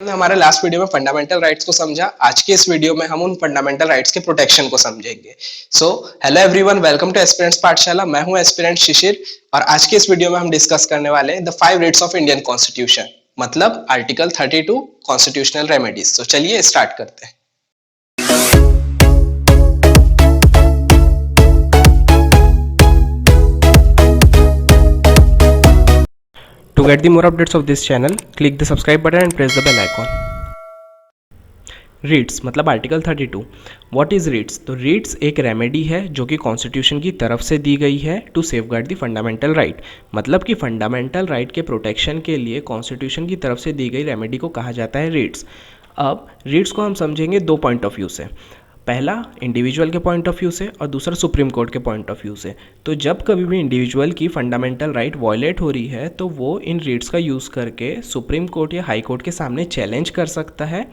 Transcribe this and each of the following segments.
हमने हमारे last video में फंडामेंटल राइट्स को समझा। आज के इस वीडियो में हम उन फंडामेंटल राइट्स के प्रोटेक्शन को समझेंगे। So hello everyone, welcome two aspirants पाठशाला। मैं हूं एस्पिरेंट शिशिर और आज के इस वीडियो में हम डिस्कस करने वाले हैं the 5 rights of Indian constitution, मतलब आर्टिकल 32 कॉन्स्टिट्यूशनल रेमेडीज। तो चलिए स्टार्ट करते हैं। To get the more updates of this channel, click the subscribe button and press the bell icon. रीट्स मतलब आर्टिकल 32। What is रीट्स? तो रीट्स एक रेमेडी है जो कि कॉन्स्टिट्यूशन की तरफ से दी गई है to safeguard the fundamental right. मतलब कि फंडामेंटल राइट के प्रोटेक्शन के लिए कॉन्स्टिट्यूशन की तरफ से दी गई रेमेडी को कहा जाता है रीट्स। अब रीट्स को हम समझेंगे दो पॉइंट ऑफ व्यू से। पहला इंडिविजुअल के पॉइंट ऑफ व्यू से और दूसरा सुप्रीम कोर्ट के पॉइंट ऑफ व्यू से। तो जब कभी भी इंडिविजुअल की फंडामेंटल राइट वायलेट हो रही है तो वो इन रीट्स का यूज़ करके सुप्रीम कोर्ट या हाई कोर्ट के सामने चैलेंज कर सकता है।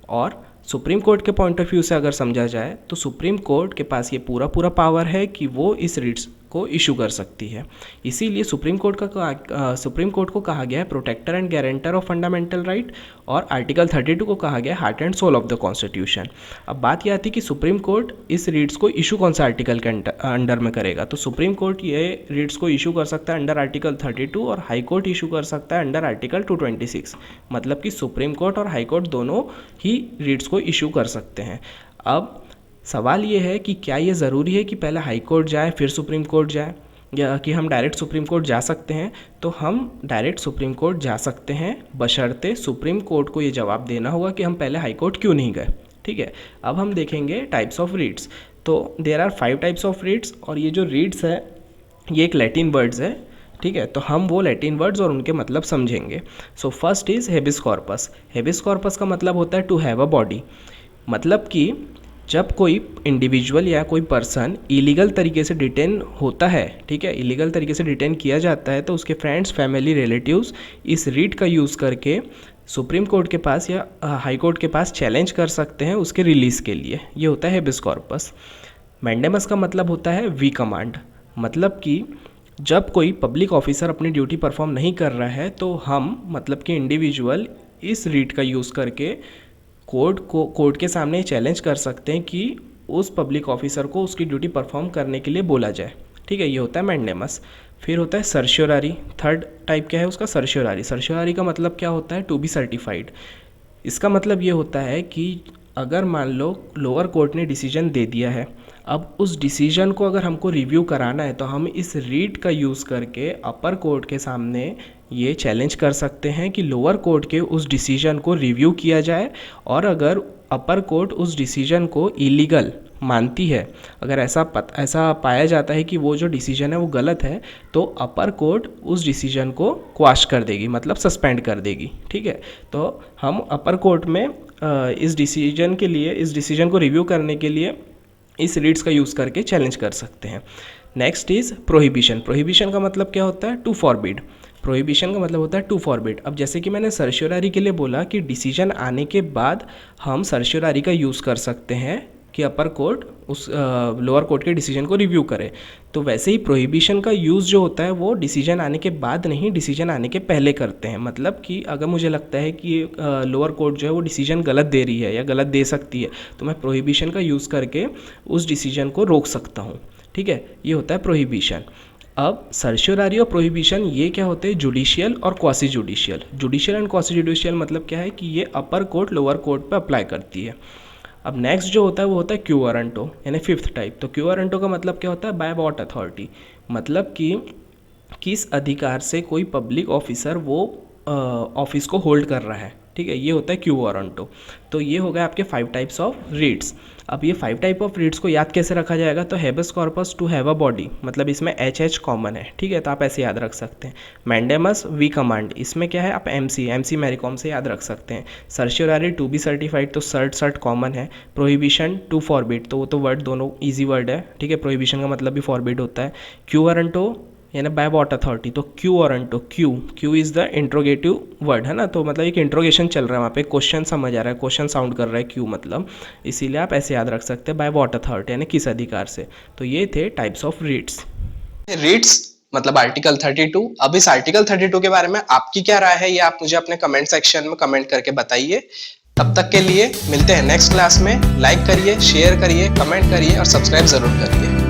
और सुप्रीम कोर्ट के पॉइंट ऑफ व्यू से अगर समझा जाए तो सुप्रीम कोर्ट के पास ये पूरा पावर है कि वो इस रीट्स को इशू कर सकती है। इसीलिए सुप्रीम कोर्ट को कहा गया है protector and guarantor of fundamental right, और आर्टिकल 32 को कहा गया heart and soul of the constitution. अब बात यह आती है कि सुप्रीम कोर्ट इस रीट्स को इशू कौन सा आर्टिकल के अंडर में करेगा। तो सुप्रीम कोर्ट ये रीट्स को इशू कर सकता है अंडर आर्टिकल 32 और हाई कोर्ट इशू कर सकता है अंडर आर्टिकल 226। मतलब कि सुप्रीम कोर्ट और हाई कोर्ट दोनों ही रीट्स को इशू कर सकते हैं। अब सवाल ये है कि क्या ये ज़रूरी है कि पहले हाई कोर्ट जाए फिर सुप्रीम कोर्ट जाए, या कि हम डायरेक्ट सुप्रीम कोर्ट जा सकते हैं? तो हम डायरेक्ट सुप्रीम कोर्ट जा सकते हैं, बशर्ते सुप्रीम कोर्ट को ये जवाब देना होगा कि हम पहले हाई कोर्ट क्यों नहीं गए। ठीक है, अब हम देखेंगे टाइप्स ऑफ रीट्स। तो there are 5 types of REITs, और ये जो रीट्स है ये एक लैटिन वर्ड्स है। ठीक है, तो हम वो लैटिन वर्ड्स और उनके मतलब समझेंगे। So first is habeas corpus. Habeas corpus का मतलब होता है टू हैव अ बॉडी। मतलब कि जब कोई इंडिविजुअल या कोई पर्सन इलीगल तरीके से डिटेन होता है, ठीक है, इलीगल तरीके से डिटेन किया जाता है, तो उसके फ्रेंड्स, फैमिली, रिलेटिव्स इस रीट का यूज़ करके सुप्रीम कोर्ट के पास या हाई कोर्ट के पास चैलेंज कर सकते हैं उसके रिलीज़ के लिए। ये होता है हेबिस कॉर्पस। मैंडेमस का मतलब होता है वी कमांड। मतलब कि जब कोई पब्लिक ऑफिसर अपनी ड्यूटी परफॉर्म नहीं कर रहा है तो हम, मतलब कि इंडिविजुअल, इस रीट का यूज़ करके कोर्ट के सामने चैलेंज कर सकते हैं कि उस पब्लिक ऑफिसर को उसकी ड्यूटी परफॉर्म करने के लिए बोला जाए। ठीक है, ये होता है मैंडेमस। फिर होता है सर्शियोरारी। थर्ड टाइप क्या है उसका? सर्शियोरारी। सर्शियोरारी का मतलब क्या होता है? To be certified. इसका मतलब ये होता है कि अगर मान लो लोअर कोर्ट ने डिसीजन दे दिया है, अब उस डिसीजन को अगर हमको रिव्यू कराना है तो हम इस रीट का यूज़ करके अपर कोर्ट के सामने ये चैलेंज कर सकते हैं कि लोअर कोर्ट के उस डिसीजन को रिव्यू किया जाए, और अगर अपर कोर्ट उस डिसीजन को इलीगल मानती है, अगर ऐसा पाया जाता है कि वो जो डिसीजन है वो गलत है, तो अपर कोर्ट उस डिसीजन को क्वाश कर देगी, मतलब सस्पेंड कर देगी। ठीक है, तो हम अपर कोर्ट में इस डिसीजन को रिव्यू करने के लिए इस रीट्स का यूज़ करके चैलेंज कर सकते हैं। Next is prohibition. प्रोहिबिशन का मतलब क्या होता है? To forbid. प्रोहिबिशन का मतलब होता है टू फॉरबिड। अब जैसे कि मैंने सर्शियोरारी के लिए बोला कि डिसीजन आने के बाद हम सर्शियोरारी का यूज़ कर सकते हैं कि अपर कोर्ट उस लोअर कोर्ट के डिसीजन को रिव्यू करे, तो वैसे ही प्रोहिबिशन का यूज़ जो होता है वो डिसीजन आने के बाद नहीं, डिसीजन आने के पहले करते हैं। मतलब कि अगर मुझे लगता है कि लोअर कोर्ट जो है वो डिसीजन गलत दे रही है या गलत दे सकती है, तो मैं प्रोहिबिशन का यूज़ करके उस डिसीजन को रोक सकता हूँ। ठीक है, ये होता है प्रोहिबिशन। अब सर्शियोरारी और प्रोहिबिशन ये क्या होते हैं? जुडिशियल और quasi judicial. Judicial and quasi judicial मतलब क्या है कि ये अपर कोर्ट लोअर कोर्ट पे अप्लाई करती है। अब नेक्स्ट जो होता है वो होता है क्यू वारंटो, यानी फिफ्थ टाइप। तो क्यू वारंटो का मतलब क्या होता है? By what authority. मतलब कि किस अधिकार से कोई पब्लिक ऑफिसर वो ऑफिस को होल्ड कर रहा है। ठीक है, ये होता है क्यू वारंटो। तो ये हो गए आपके 5 टाइप्स ऑफ रीट्स। अब ये 5 टाइप ऑफ रीट्स को याद कैसे रखा जाएगा? तो habeas corpus to have a body, मतलब इसमें एच कॉमन है। ठीक है, तो आप ऐसे याद रख सकते हैं। मैंडेमस वी कमांड, इसमें क्या है? आप एमसी मैरीकॉम से याद रख सकते हैं। सर्शियोरारी टू बी सर्टिफाइड, तो सर्ट कॉमन है। प्रोहिबिशन टू फॉरबिड, तो वो तो वर्ड दोनों ईजी वर्ड है। ठीक है, प्रोहिबिशन का मतलब भी फॉरबिड होता है। क्यू वारंटो यानी बाय व्हाट अथॉरिटी, तो quo warranto, Q is the interrogative word है ना, तो मतलब एक इंट्रोगेशन चल रहा है वहाँ पे, क्वेश्चन समझ आ रहा है, क्वेश्चन साउंड कर रहा है क्यू मतलब, इसीलिए आप ऐसे याद रख सकते हैं बाय व्हाट अथॉरिटी यानी किस अधिकार से। तो ये थे टाइप्स ऑफ रीट्स। रीट्स मतलब आर्टिकल 32। अब इस आर्टिकल 32 के बारे में आपकी क्या राय है, ये आप मुझे अपने कमेंट सेक्शन में कमेंट करके बताइए। तब तक के लिए मिलते हैं नेक्स्ट क्लास में। लाइक करिए, शेयर करिए, कमेंट करिए और सब्सक्राइब जरूर करिए।